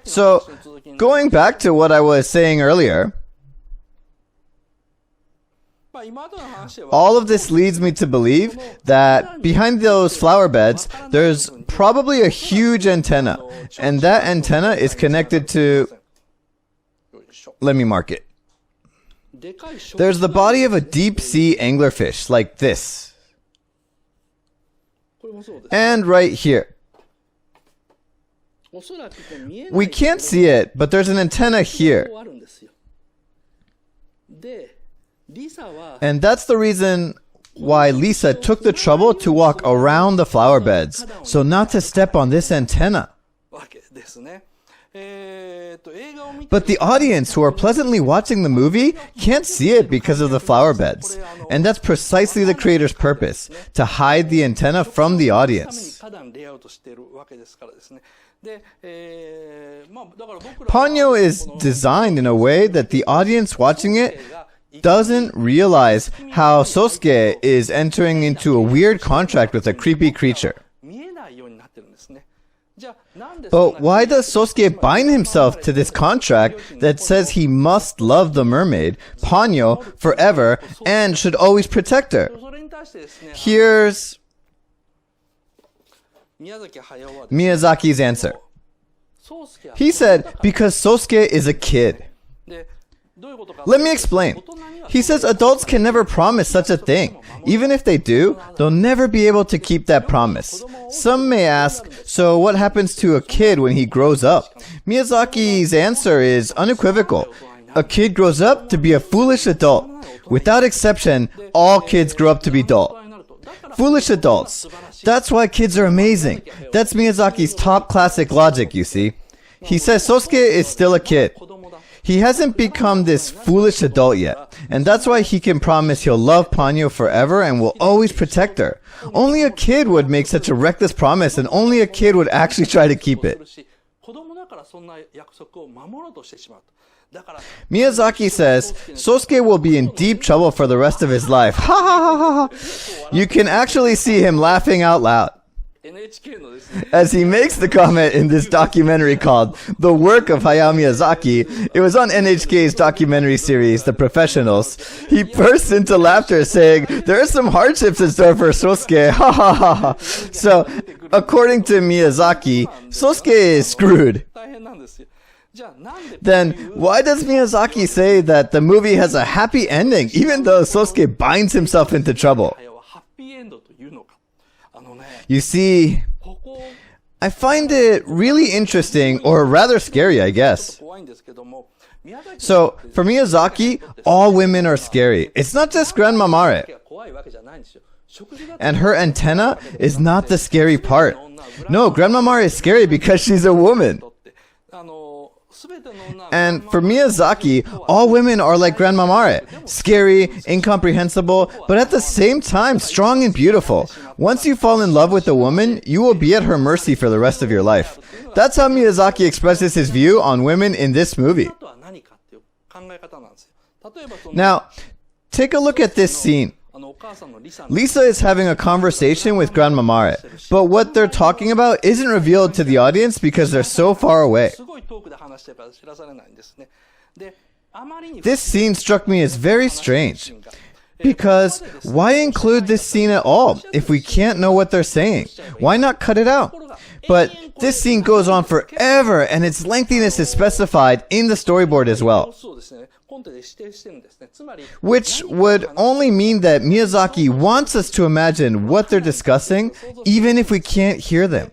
So, going back to what I was saying earlier, all of this leads me to believe that behind those flower beds, there's probably a huge antenna. And that antenna is connected to... Let me mark it. There's the body of a deep-sea anglerfish, like this. And right here. We can't see it, but there's an antenna here. And that's the reason why Lisa took the trouble to walk around the flower beds, so not to step on this antenna. But the audience who are pleasantly watching the movie can't see it because of the flower beds. And that's precisely the creator's purpose, to hide the antenna from the audience. Ponyo is designed in a way that the audience watching it doesn't realize how Sosuke is entering into a weird contract with a creepy creature. But why does Sosuke bind himself to this contract that says he must love the mermaid, Ponyo, forever and should always protect her? Here's Miyazaki's answer. He said, because Sosuke is a kid. Let me explain. He says adults can never promise such a thing. Even if they do, they'll never be able to keep that promise. Some may ask, so what happens to a kid when he grows up? Miyazaki's answer is unequivocal. A kid grows up to be a foolish adult. Without exception, all kids grow up to be dull. Foolish adults. That's why kids are amazing. That's Miyazaki's top classic logic, you see. He says Sosuke is still a kid. He hasn't become this foolish adult yet, and that's why he can promise he'll love Ponyo forever and will always protect her. Only a kid would make such a reckless promise, and only a kid would actually try to keep it. Miyazaki says Sosuke will be in deep trouble for the rest of his life. Ha ha ha ha! You can actually see him laughing out loud as he makes the comment in this documentary called The Work of Hayao Miyazaki. It was on NHK's documentary series, The Professionals. He bursts into laughter saying, there are some hardships in store for Sosuke. Ha ha ha ha. So, according to Miyazaki, Sosuke is screwed. Then, why does Miyazaki say that the movie has a happy ending, even though Sosuke binds himself into trouble? You see, I find it really interesting, or rather scary, I guess. So, for Miyazaki, all women are scary. It's not just Grandma Mare. And her antenna is not the scary part. No, Grandma Mare is scary because she's a woman. And for Miyazaki, all women are like Grandma Mare, scary, incomprehensible, but at the same time, strong and beautiful. Once you fall in love with a woman, you will be at her mercy for the rest of your life. That's how Miyazaki expresses his view on women in this movie. Now, take a look at this scene. Lisa is having a conversation with Grandma Mare, but what they're talking about isn't revealed to the audience because they're so far away. This scene struck me as very strange, because why include this scene at all if we can't know what they're saying? Why not cut it out? But this scene goes on forever, and its lengthiness is specified in the storyboard as well. Which would only mean that Miyazaki wants us to imagine what they're discussing, even if we can't hear them.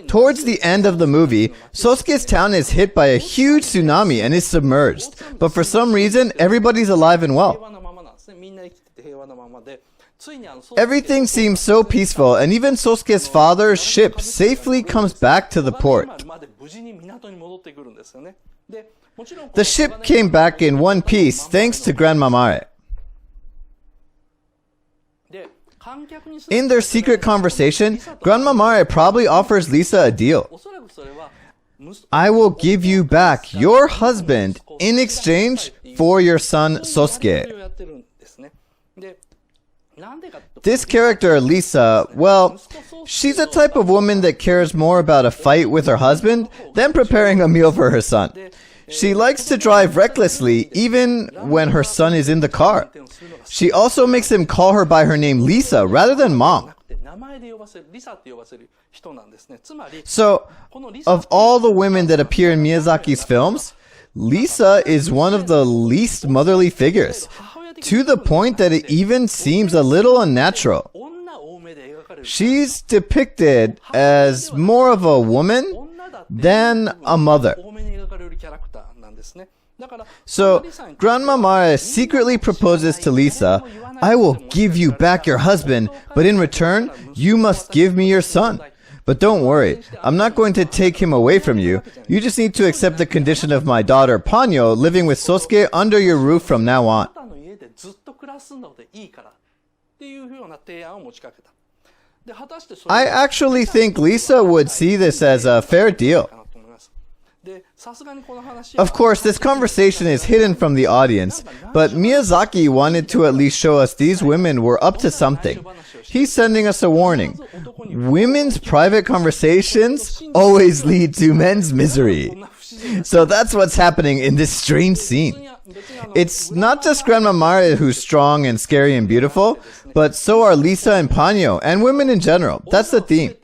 Towards the end of the movie, Sosuke's town is hit by a huge tsunami and is submerged, but for some reason, everybody's alive and well. Everything seems so peaceful, and even Sosuke's father's ship safely comes back to the port. The ship came back in one piece thanks to Grandma Mare. In their secret conversation, Grandma Mare probably offers Lisa a deal. I will give you back your husband in exchange for your son Sosuke. This character, Lisa, well, she's a type of woman that cares more about a fight with her husband than preparing a meal for her son. She likes to drive recklessly even when her son is in the car. She also makes him call her by her name Lisa rather than mom. So, of all the women that appear in Miyazaki's films, Lisa is one of the least motherly figures, to the point that it even seems a little unnatural. She's depicted as more of a woman than a mother. So, Grandma Mare secretly proposes to Lisa, "I will give you back your husband, but in return, you must give me your son. But don't worry, I'm not going to take him away from you. You just need to accept the condition of my daughter Ponyo living with Sosuke under your roof from now on." I actually think Lisa would see this as a fair deal. Of course, this conversation is hidden from the audience, but Miyazaki wanted to at least show us these women were up to something. He's sending us a warning. Women's private conversations always lead to men's misery. So that's what's happening in this strange scene. It's not just Grandma Mare who's strong and scary and beautiful, but so are Lisa and Ponyo, and women in general. That's the theme.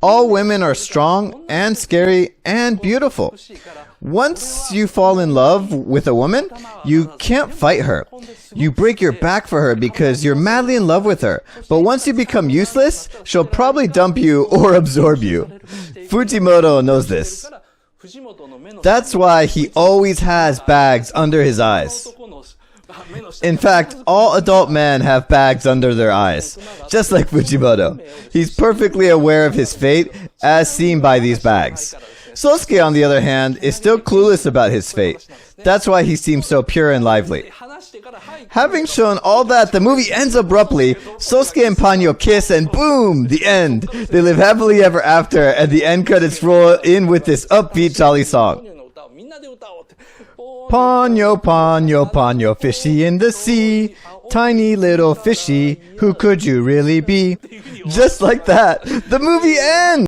All women are strong and scary and beautiful. Once you fall in love with a woman, you can't fight her. You break your back for her because you're madly in love with her. But once you become useless, she'll probably dump you or absorb you. Fujimoto knows this. That's why he always has bags under his eyes. In fact, all adult men have bags under their eyes, just like Fujimoto. He's perfectly aware of his fate, as seen by these bags. Sosuke, on the other hand, is still clueless about his fate. That's why he seems so pure and lively. Having shown all that, the movie ends abruptly. Sosuke and Ponyo kiss, and boom, the end. They live happily ever after, and the end credits roll in with this upbeat, jolly song. Ponyo, Ponyo, Ponyo, fishy in the sea. Tiny little fishy, who could you really be? Just like that, the movie ends!